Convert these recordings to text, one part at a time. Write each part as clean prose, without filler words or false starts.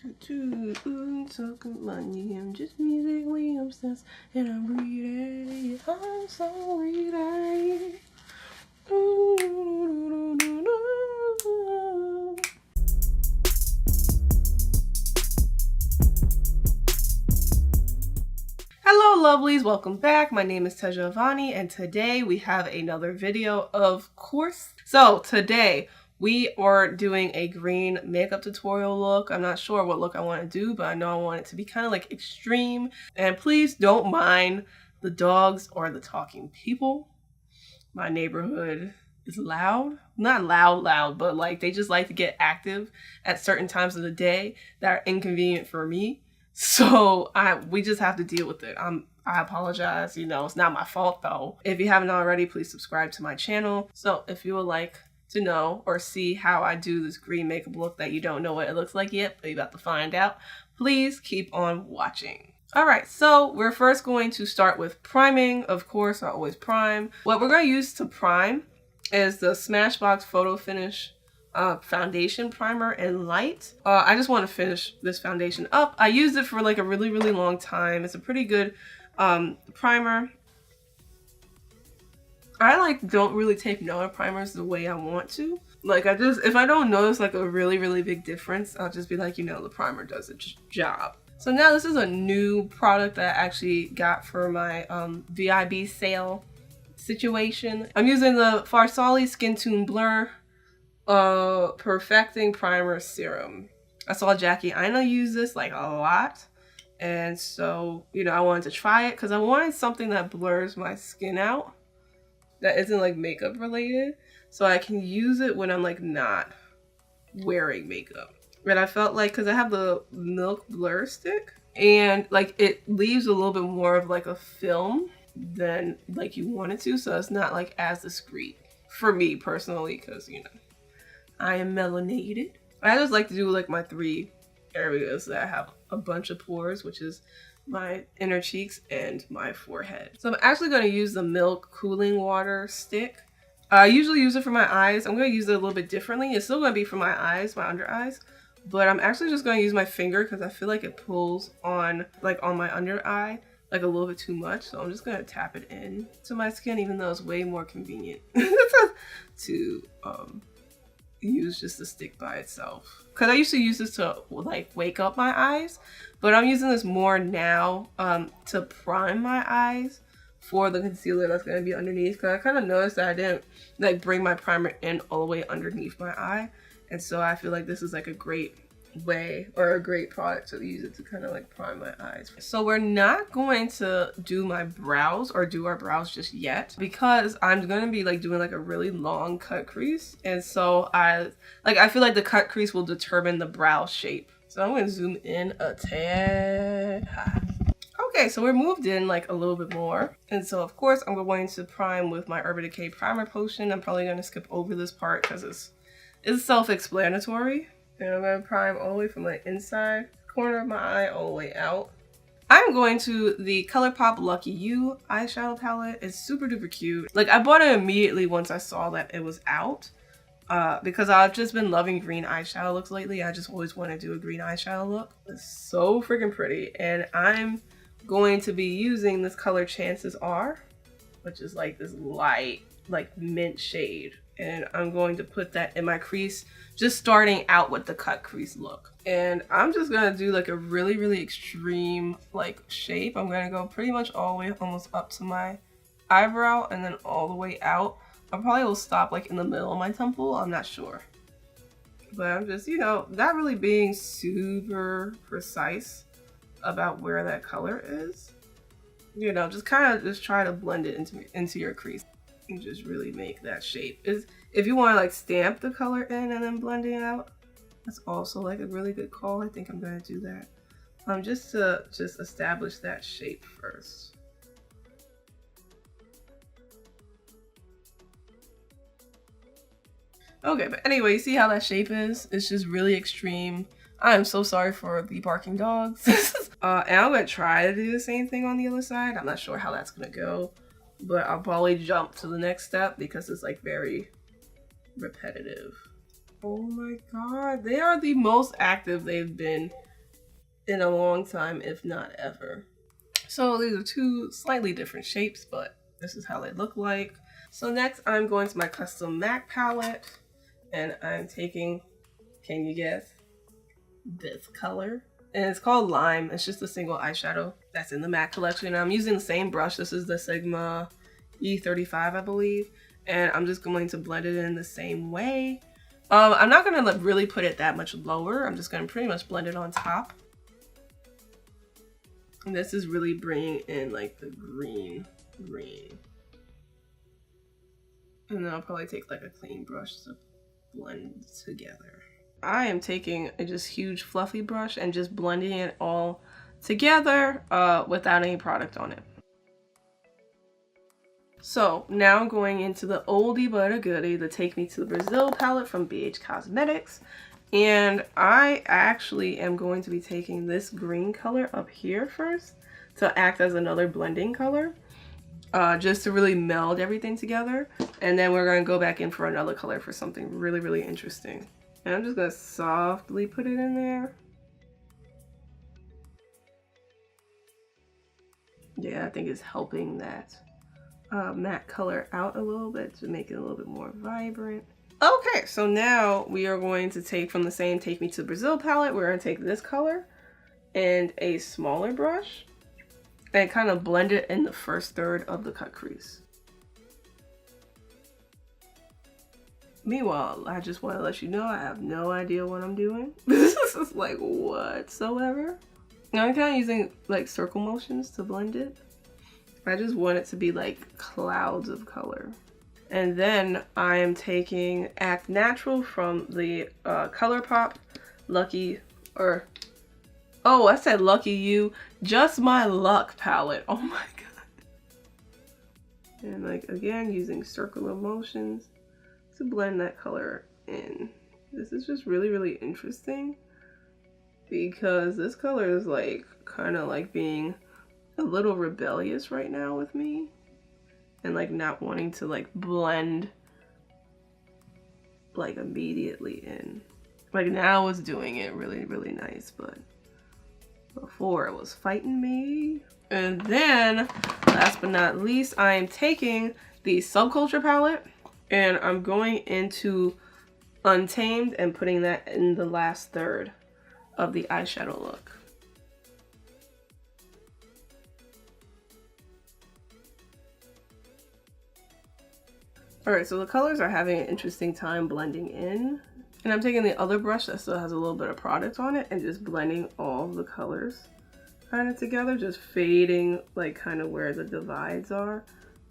Talking money, I'm just musically obsessed, and I'm greedy. I'm so greedy. Hello lovelies, welcome back. My name is Tehja Avanni, and today we have another video, of course. So today we are doing a green makeup tutorial look. I'm not sure what look I want to do, but I know I want it to be kind of like extreme. And please don't mind the dogs or the talking people. My neighborhood is loud. Not loud, but like they just like to get active at certain times of the day that are inconvenient for me. So we just have to deal with it. I apologize, you know, it's not my fault though. If you haven't already, please subscribe to my channel. So if you would like to know or see how I do this green makeup look that you don't know what it looks like yet, but you're about to find out, please keep on watching. Alright, so we're first going to start with priming. Of course, I always prime. What we're going to use to prime is the Smashbox Photofinish foundation primer in light. I just want to finish this foundation up. I used it for like a really long time. It's a pretty good primer. I don't really take note of primers the way I want to. Like if I don't notice like a really big difference, I'll just be like, you know, the primer does its job. So now this is a new product that I actually got for my VIB sale situation. I'm using the Farsali Skintune Blur Perfecting Primer Serum. I saw Jackie Aina use this like a lot. And so, you know, I wanted to try it because I wanted something that blurs my skin out, that isn't like makeup related, so I can use it when I'm like not wearing makeup. And I felt like, because I have the Milk Blur stick, and like it leaves a little bit more of like a film than like you want it to, so it's not like as discreet for me personally, because you know, I am melanated. I just like to do like my 3 areas that I have a bunch of pores, which is my inner cheeks and my forehead. So I'm actually going to use the Milk Cooling Water stick. I usually use it for my eyes. I'm going to use it a little bit differently. It's still going to be for my eyes, my under eyes, but I'm actually just going to use my finger because I feel like it pulls on like on my under eye like a little bit too much. So I'm just going to tap it in to my skin, even though it's way more convenient to use just the stick by itself, because I used to use this to like wake up my eyes, but I'm using this more now to prime my eyes for the concealer that's going to be underneath, because I kind of noticed that I didn't like bring my primer in all the way underneath my eye, and so I feel like this is like a great way or a great product to use it to kind of like prime my eyes. So we're not going to do my brows or do our brows just yet, because I'm going to be like doing like a really long cut crease, and so I feel like the cut crease will determine the brow shape. So I'm going to zoom in a tad. Okay, so we're moved in like a little bit more, and so of course I'm going to prime with my Urban Decay primer potion. I'm probably going to skip over this part because it's self-explanatory. And I'm going to prime all the way from my inside corner of my eye all the way out. I'm going to the Colourpop Lucky You eyeshadow palette. It's super duper cute. Like I bought it immediately once I saw that it was out, because I've just been loving green eyeshadow looks lately. I just always want to do a green eyeshadow look. It's so freaking pretty, and I'm going to be using this color Chances Are, which is like this light like mint shade. And I'm going to put that in my crease, just starting out with the cut crease look. And I'm just gonna do like a really extreme like shape. I'm gonna go pretty much all the way almost up to my eyebrow and then all the way out. I probably will stop like in the middle of my temple, I'm not sure. But I'm just, you know, not really being super precise about where that color is. You know, just kind of just try to blend it into your crease. And just really make that shape. If you want to like stamp the color in and then blend it out, that's also like a really good call. I think I'm going to do that. Just to establish that shape first. Okay, but anyway, you see how that shape is? It's just really extreme. I am so sorry for the barking dogs. And I'm going to try to do the same thing on the other side. I'm not sure how that's going to go, but I'll probably jump to the next step because it's like very repetitive. Oh my god, they are the most active they've been in a long time, if not ever. So these are two slightly different shapes, but this is how they look like. So next I'm going to my custom MAC palette, and I'm taking, can you guess, this color? And it's called Lime. It's just a single eyeshadow that's in the MAC collection. I'm using the same brush. This is the Sigma E35, I believe. And I'm just going to blend it in the same way. I'm not going to really put it that much lower. I'm just going to pretty much blend it on top. And this is really bringing in like the green. And then I'll probably take like a clean brush to blend together. I am taking a just huge fluffy brush and just blending it all together without any product on it. So now I'm going into the oldie but a goodie, the Take Me to the Brazil palette from BH Cosmetics. And I actually am going to be taking this green color up here first to act as another blending color. Just to really meld everything together. And then we're going to go back in for another color for something really, really interesting. And I'm just going to softly put it in there. Yeah, I think it's helping that matte color out a little bit to make it a little bit more vibrant. Okay, so now we are going to take from the same Take Me to Brazil palette, we're going to take this color and a smaller brush and kind of blend it in the first third of the cut crease. Meanwhile, I just want to let you know I have no idea what I'm doing. This is like whatsoever. Now I'm kind of using like circle motions to blend it. I just want it to be like clouds of color. And then I am taking Act Natural from the Colourpop Lucky, or oh, I said Lucky You, Just My Luck palette. Oh my god. And like again, using circular motions to blend that color in. This is just really, really interesting because this color is like kind of like being a little rebellious right now with me and like not wanting to like blend like immediately in. Like now it's doing it really, really nice, but before it was fighting me. And then last but not least, I am taking the Subculture palette and I'm going into Untamed and putting that in the last third of the eyeshadow look. Alright, so the colors are having an interesting time blending in. And I'm taking the other brush that still has a little bit of product on it and just blending all the colors kind of together, just fading like kind of where the divides are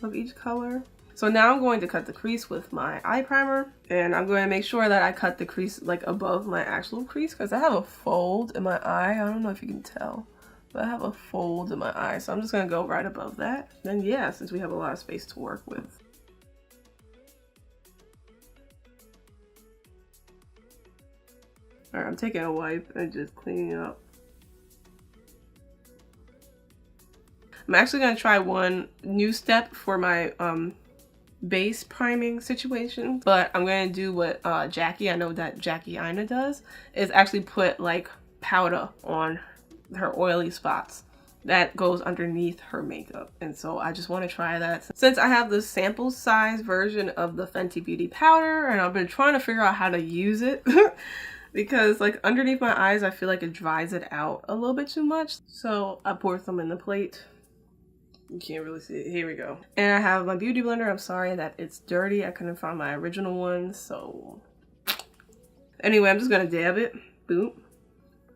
of each color. So now I'm going to cut the crease with my eye primer, and I'm going to make sure that I cut the crease like above my actual crease because I have a fold in my eye. I don't know if you can tell, but I have a fold in my eye. So I'm just going to go right above that. Then yeah, since we have a lot of space to work with. Alright, I'm taking a wipe and just cleaning up. I'm actually going to try one new step for my base priming situation, but I'm going to do what Jackie, I know that Jackie Ina does, is actually put like powder on her oily spots that goes underneath her makeup. And so I just want to try that since I have the sample size version of the Fenty Beauty powder, and I've been trying to figure out how to use it because like underneath my eyes I feel like it dries it out a little bit too much. So I poured some in the plate. You can't really see it. Here we go. And I have my beauty blender. I'm sorry that it's dirty. I couldn't find my original one. So anyway, I'm just going to dab it. Boop.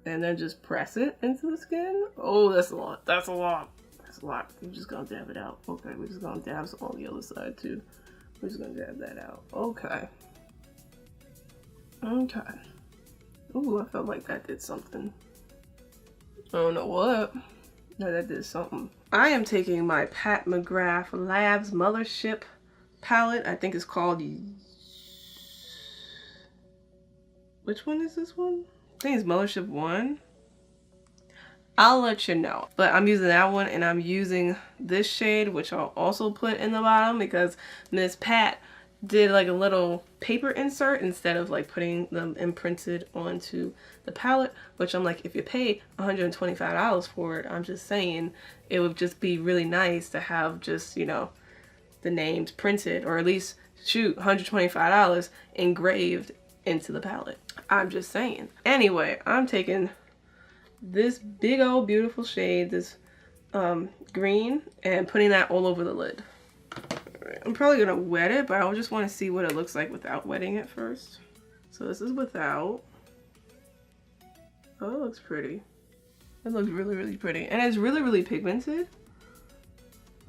And then just press it into the skin. Oh, that's a lot. That's a lot. That's a lot. We're just going to dab it out. Okay, we're just going to dab some on the other side too. We're just going to dab that out. Okay. Okay. Ooh, I felt like that did something. I don't know what. No, that did something. I am taking my Pat McGrath Labs Mothership palette. I think it's called... Which one is this one? I think it's Mothership 1. I'll let you know. But I'm using that one, and I'm using this shade, which I'll also put in the bottom because Miss Pat did like a little paper insert instead of like putting them imprinted onto the palette, which I'm like, if you pay $125 for it, I'm just saying it would just be really nice to have just, you know, the names printed, or at least shoot, $125 engraved into the palette. I'm just saying. Anyway, I'm taking this big old beautiful shade, this green, and putting that all over the lid. I'm probably gonna wet it, but I just want to see what it looks like without wetting it first. So this is without. Oh, it looks pretty. It looks really, really pretty. And it's really, really pigmented.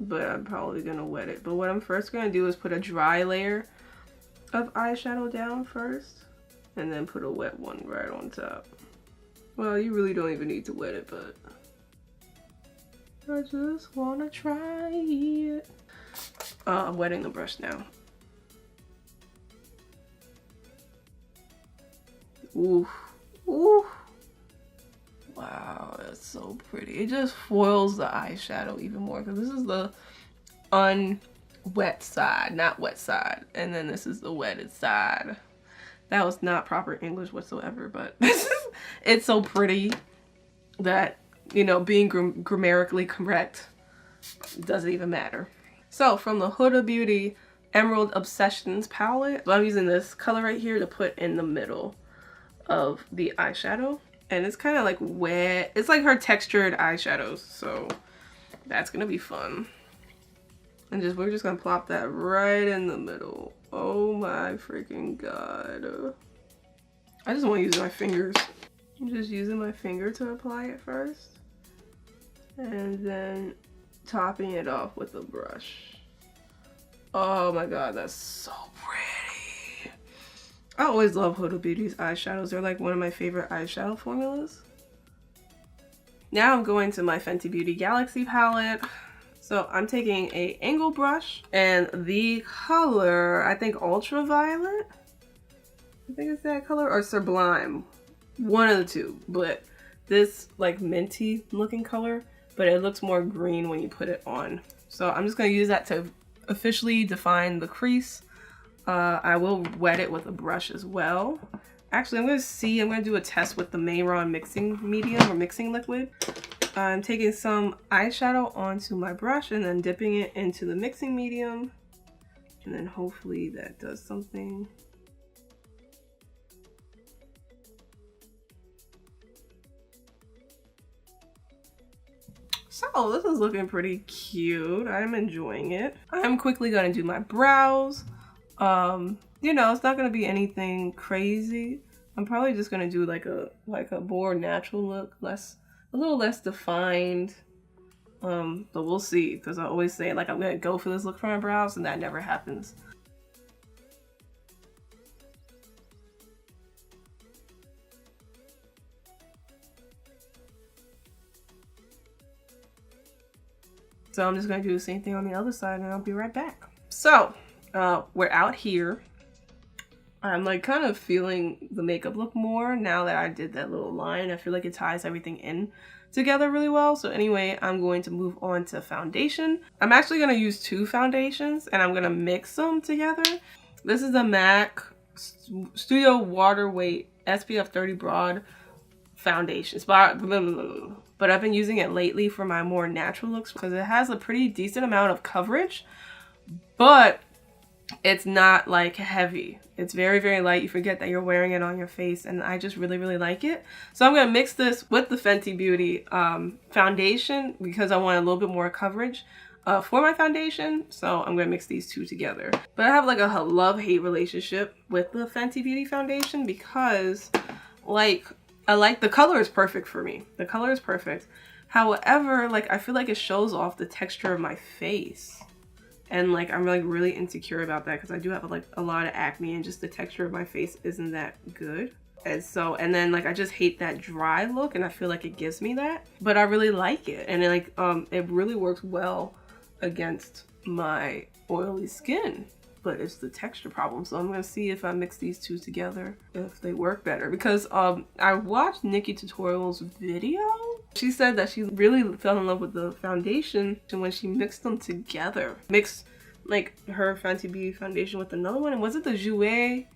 But I'm probably gonna wet it. But what I'm first gonna do is put a dry layer of eyeshadow down first, and then put a wet one right on top. Well, you really don't even need to wet it, but I just wanna try it. I'm wetting the brush now. Ooh, ooh. Wow, that's so pretty. It just foils the eyeshadow even more, because this is the unwet side, not wet side. And then this is the wetted side. That was not proper English whatsoever, but it's so pretty that, you know, being grammatically correct doesn't even matter. So from the Huda Beauty Emerald Obsessions palette, so I'm using this color right here to put in the middle of the eyeshadow. And it's kind of like wet. It's like her textured eyeshadows, so that's gonna be fun. And we're just gonna plop that right in the middle. Oh my freaking god. I just want to use my fingers. I'm just using my finger to apply it first, and then topping it off with a brush. Oh my god, that's so pretty. I always love Huda Beauty's eyeshadows. They're like one of my favorite eyeshadow formulas. Now I'm going to my Fenty Beauty Galaxy palette. So I'm taking a angle brush, and the color, I think Ultraviolet? I think it's that color, or Sublime. One of the two, but this like minty looking color, but it looks more green when you put it on. So I'm just gonna use that to officially define the crease. I will wet it with a brush as well. Actually, I'm gonna do a test with the Mayron mixing medium or mixing liquid. I'm taking some eyeshadow onto my brush and then dipping it into the mixing medium. And then hopefully that does something. So this is looking pretty cute. I'm enjoying it. I'm quickly gonna do my brows. You know, it's not gonna be anything crazy. I'm probably just gonna do like a more natural look, a little less defined. But we'll see, because I always say like I'm gonna go for this look for my brows, and that never happens. So I'm just gonna do the same thing on the other side, and I'll be right back. So we're out here. I'm like kind of feeling the makeup look more now that I did that little line. I feel like it ties everything in together really well. So anyway, I'm going to move on to foundation. I'm actually going to use two foundations, and I'm going to mix them together. This is a MAC Studio Waterweight SPF 30 Broad foundation. But I've been using it lately for my more natural looks because it has a pretty decent amount of coverage, but it's not like heavy. It's very, very light. You forget that you're wearing it on your face, and I just really, really like it. So I'm gonna mix this with the Fenty Beauty foundation because I want a little bit more coverage for my foundation. So I'm gonna mix these two together. But I have like a love-hate relationship with the Fenty Beauty foundation because like I like the color is perfect for me. The color is perfect. However, like I feel like it shows off the texture of my face. And like I'm like really insecure about that because I do have like a lot of acne, and just the texture of my face isn't that good. And then like I just hate that dry look, and I feel like it gives me that. But I really like it, and it really works well against my oily skin. But it's the texture problem. So I'm gonna see if I mix these two together if they work better, because I watched Nikki Tutorial's video. She said that she really fell in love with the foundation when she mixed them together. Mixed like her Fenty Beauty foundation with another one. And was it the Jouer?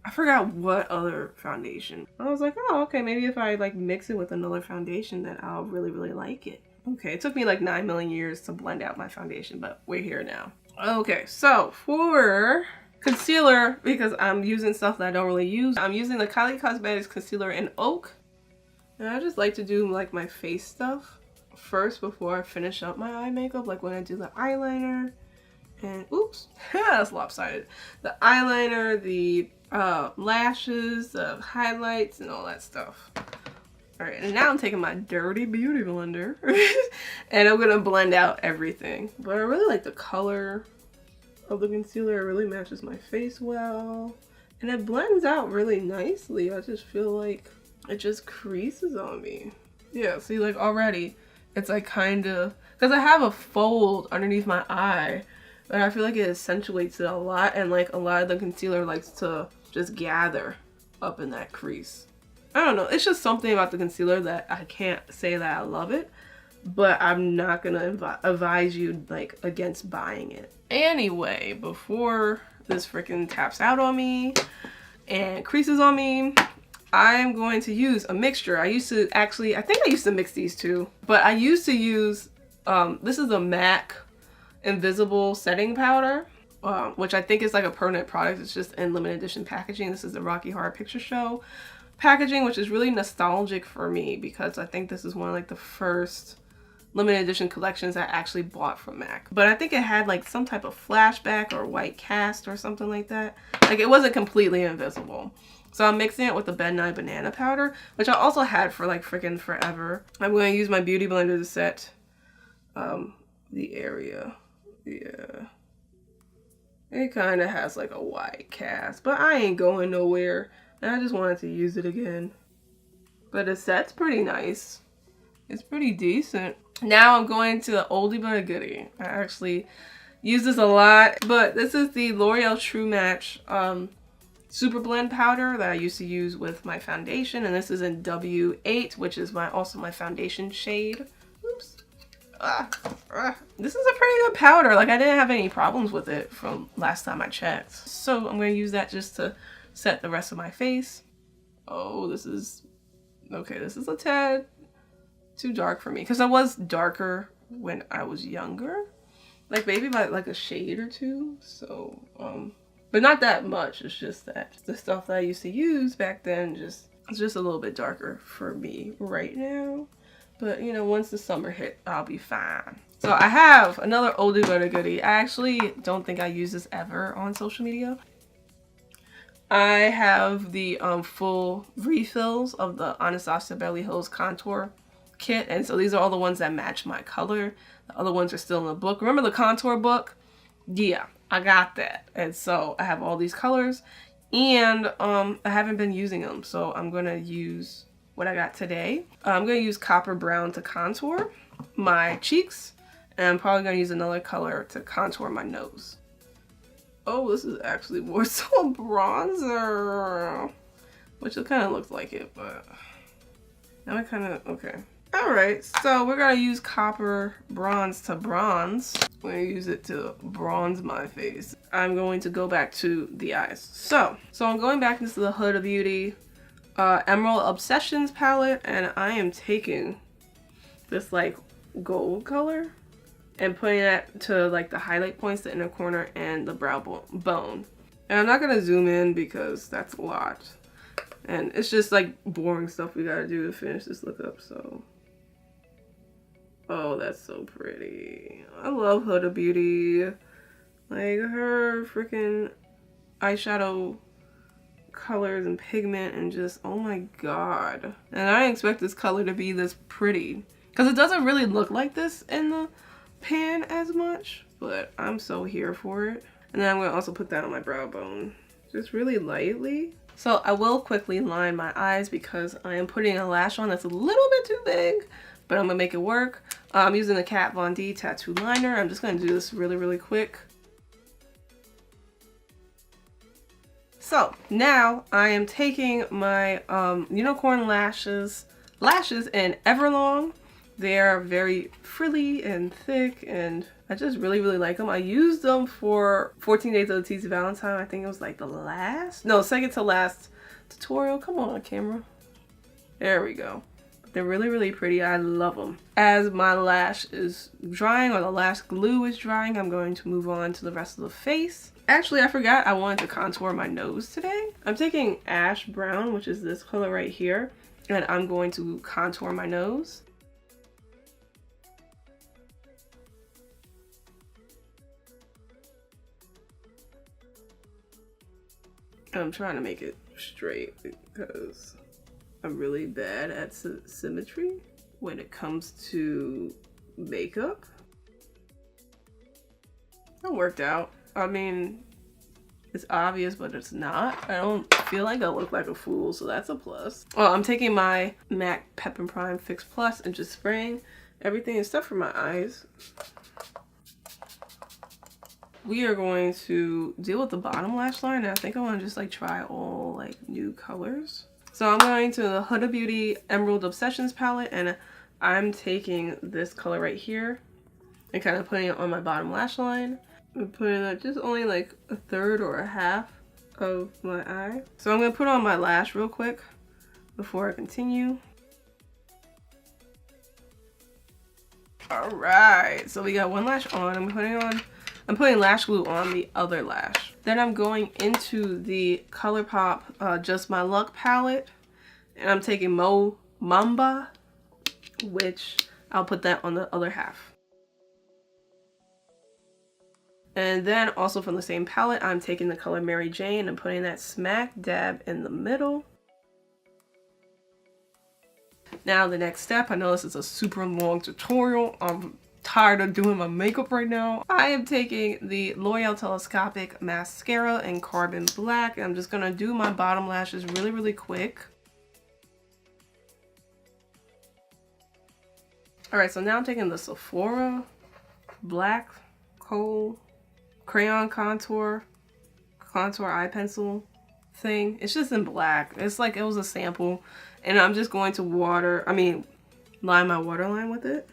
I forgot what other foundation. I was like, oh, okay, maybe if I like mix it with another foundation then I'll really, really like it. Okay, it took me like 9 million years to blend out my foundation, but we're here now. Okay, so for concealer, because I'm using stuff that I don't really use, I'm using the Kylie Cosmetics concealer in Oak. And I just like to do like my face stuff first before I finish up my eye makeup, like when I do the eyeliner and oops, that's lopsided. The eyeliner, the lashes, the highlights, and all that stuff. All right, and now I'm taking my dirty beauty blender and I'm gonna blend out everything. But I really like the color of the concealer. It really matches my face well. And it blends out really nicely. I just feel like it just creases on me. Yeah, see, like already, it's like kind of, because I have a fold underneath my eye, but I feel like it accentuates it a lot, and like a lot of the concealer likes to just gather up in that crease. I don't know, it's just something about the concealer that I can't say that I love it, but I'm not gonna advise you like against buying it. Anyway, before this freaking taps out on me and creases on me, I'm going to use a mixture. I think I used to mix these two, but I used to use, this is a MAC Invisible Setting Powder, which I think is like a permanent product. It's just in limited edition packaging. This is the Rocky Horror Picture Show packaging, which is really nostalgic for me because I think this is one of like the first limited edition collections I actually bought from MAC. But I think it had like some type of flashback or white cast or something like that. Like it wasn't completely invisible. So I'm mixing it with the Ben Nye Banana Powder, which I also had for like freaking forever. I'm going to use my beauty blender to set the area. Yeah. It kind of has like a white cast, but I ain't going nowhere. And I just wanted to use it again. But it sets pretty nice. It's pretty decent. Now I'm going to the oldie but a goodie. I actually use this a lot, but this is the L'Oreal True Match Super Blend Powder that I used to use with my foundation, and this is in W8, which is also my foundation shade. Oops. This is a pretty good powder. Like I didn't have any problems with it from last time I checked. So I'm going to use that just to set the rest of my face. Oh, this is a tad too dark for me because I was darker when I was younger, like maybe by like a shade or two. So but not that much. It's just that the stuff that I used to use back then it's just a little bit darker for me right now. But you know, once the summer hit, I'll be fine. So I have another oldie but a goodie. I actually don't think I use this ever on social media. I have the full refills of the Anastasia Beverly Hills Contour Kit, and so these are all the ones that match my color. The other ones are still in the book. Remember the contour book? Yeah, I got that. And so I have all these colors, and I haven't been using them, so I'm gonna use what I got today. I'm gonna use Copper Brown to contour my cheeks, and I'm probably gonna use another color to contour my nose. Oh, this is actually more so bronzer, which it kind of looks like it, but now I kind of, okay. All right, so we're gonna use Copper Bronze to bronze. I'm gonna use it to bronze my face. I'm going to go back to the eyes. So I'm going back into the Huda Beauty Emerald Obsessions palette, and I am taking this like gold color and putting that to like the highlight points, the inner corner, and the brow bone. And I'm not gonna zoom in because that's a lot. And it's just like boring stuff we gotta do to finish this look up, so. Oh, that's so pretty. I love Huda Beauty. Like her freaking eyeshadow colors and pigment and just, oh my god. And I didn't expect this color to be this pretty. Because it doesn't really look like this in the pan as much, but I'm so here for it. And then I'm going to also put that on my brow bone, just really lightly. So I will quickly line my eyes because I am putting a lash on that's a little bit too big, but I'm gonna make it work. I'm using the Kat Von D tattoo liner. I'm just gonna do this really, really quick. So now I am taking my unicorn lashes in Everlong. They are very frilly and thick, and I just really like them. I used them for 14 Days of the Teasy Valentine. I think it was like the second to last tutorial. Come on, camera. There we go. They're really pretty. I love them. As my lash is drying, or the lash glue is drying, I'm going to move on to the rest of the face. Actually, I forgot I wanted to contour my nose today. I'm taking Ash Brown, which is this color right here, and I'm going to contour my nose. I'm trying to make it straight because I'm really bad at symmetry when it comes to makeup. That worked out. I mean, it's obvious, but it's not. I don't feel like I look like a fool, so that's a plus. Oh, I'm taking my MAC Pep and Prime Fix Plus and just spraying everything except for my eyes. We are going to deal with the bottom lash line, and I think I want to just like try all like new colors. So I'm going to the Huda Beauty Emerald Obsessions palette, and I'm taking this color right here and kind of putting it on my bottom lash line. I'm putting it just only like a third or a half of my eye. So I'm going to put on my lash real quick before I continue. Alright, so we got one lash on. I'm putting lash glue on the other lash. Then I'm going into the Colourpop Just My Luck palette, and I'm taking BAMBA, which I'll put that on the other half. And then also from the same palette, I'm taking the color Mary Jane and putting that smack dab in the middle. Now the next step, I know this is a super long tutorial. I'm tired of doing my makeup right now. I am taking the L'Oreal Telescopic Mascara in Carbon Black. I'm just gonna do my bottom lashes really quick. Alright, so now I'm taking the Sephora Black Coal Crayon Contour Eye Pencil thing. It's just in black. It's like it was a sample. And I'm just going to line my waterline with it.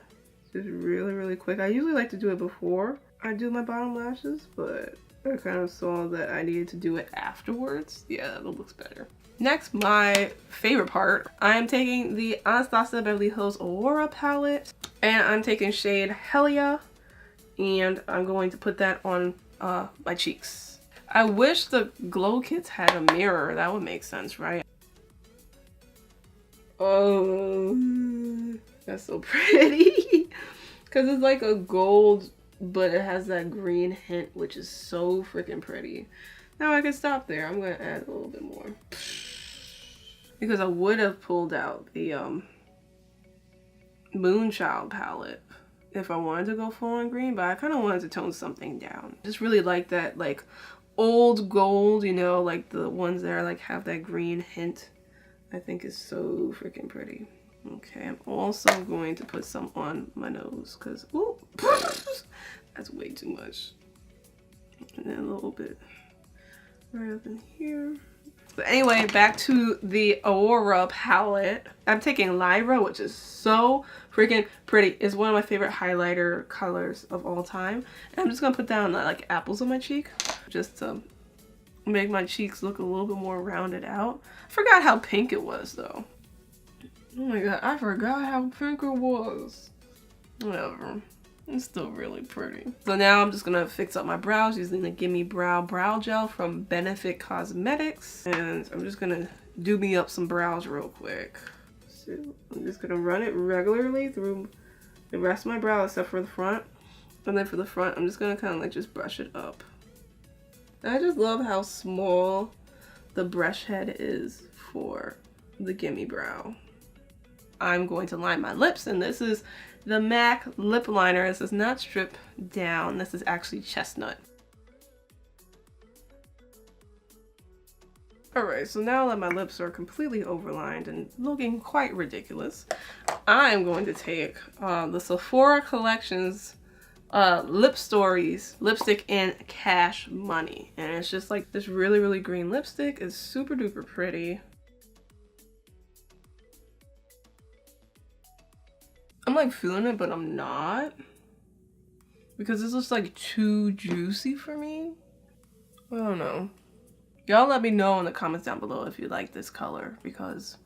Just really quick. I usually like to do it before I do my bottom lashes, but I kind of saw that I needed to do it afterwards. Yeah, that looks better. Next, my favorite part, I am taking the Anastasia Beverly Hills Aurora palette, and I'm taking shade Helia, and I'm going to put that on my cheeks. I wish the glow kits had a mirror. That would make sense, right? Oh, that's so pretty. Because it's like a gold, but it has that green hint, which is so freaking pretty. Now I can stop there. I'm going to add a little bit more. Because I would have pulled out the Moonchild palette if I wanted to go full on green, but I kind of wanted to tone something down. Just really like that like old gold, you know, like the ones that are like have that green hint. I think is so freaking pretty. Okay, I'm also going to put some on my nose because, ooh, that's way too much. And then a little bit right up in here. But anyway, back to the Aurora palette. I'm taking Lyra, which is so freaking pretty. It's one of my favorite highlighter colors of all time. And I'm just going to put down like apples on my cheek just to make my cheeks look a little bit more rounded out. I forgot how pink it was though. Oh my god, I forgot how pink it was. Whatever. It's still really pretty. So now I'm just gonna fix up my brows using the Gimme Brow Gel from Benefit Cosmetics. And I'm just gonna do me up some brows real quick. So I'm just gonna run it regularly through the rest of my brow except for the front. And then for the front, I'm just gonna kind of like just brush it up. And I just love how small the brush head is for the Gimme Brow. I'm going to line my lips, and this is the MAC lip liner. This is not Strip Down. This is actually Chestnut. Alright, so now that my lips are completely overlined and looking quite ridiculous, I'm going to take the Sephora Collections Lip Stories lipstick in Cash Money. And it's just like this really green lipstick. It's super duper pretty. I'm like feeling it, but I'm not. Because this looks like too juicy for me. I don't know. Y'all let me know in the comments down below if you like this color, because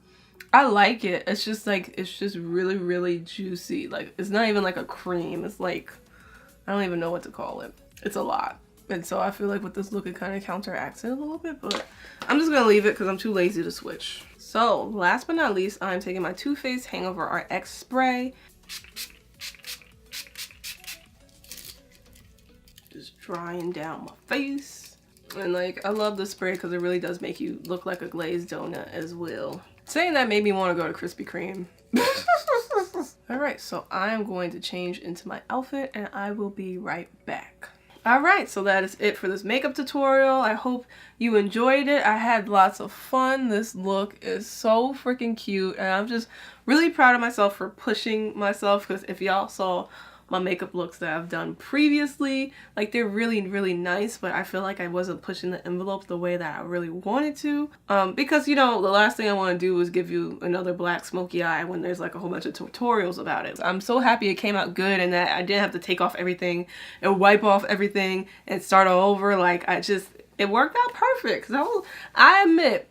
I like it. It's just like, it's just really, really juicy. Like, it's not even like a cream. It's like, I don't even know what to call it. It's a lot. And so I feel like with this look, it kind of counteracts it a little bit, but I'm just gonna leave it because I'm too lazy to switch. So last but not least, I'm taking my Too Faced Hangover RX spray. Just drying down my face. And like, I love the spray because it really does make you look like a glazed donut as well. Saying that made me want to go to Krispy Kreme. Alright, so I am going to change into my outfit and I will be right back. Alright, so that is it for this makeup tutorial. I hope you enjoyed it. I had lots of fun. This look is so freaking cute and I'm just really proud of myself for pushing myself, because if y'all saw my makeup looks that I've done previously, like, they're really, really nice, but I feel like I wasn't pushing the envelope the way that I really wanted to, because, you know, the last thing I want to do is give you another black smoky eye when there's like a whole bunch of tutorials about it. I'm so happy it came out good and that I didn't have to take off everything and wipe off everything and start all over. Like, it worked out perfect. So I admit,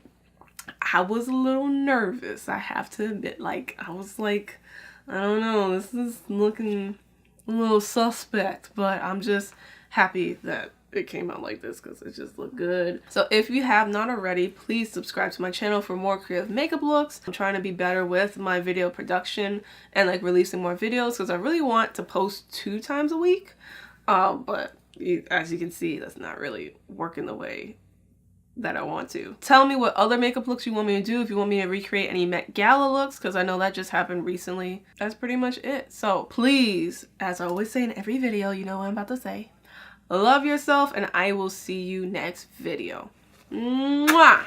I was a little nervous. I have to admit, like, I was like, I don't know, this is looking a little suspect, but I'm just happy that it came out like this because it just looked good. So if you have not already, please subscribe to my channel for more creative makeup looks. I'm trying to be better with my video production and like releasing more videos because I really want to post 2 times a week, but as you can see, that's not really working the way that I want to. Tell me what other makeup looks you want me to do, if you want me to recreate any Met Gala looks, because I know that just happened recently. That's pretty much it. So please, as I always say in every video, you know what I'm about to say, love yourself and I will see you next video. Mwah!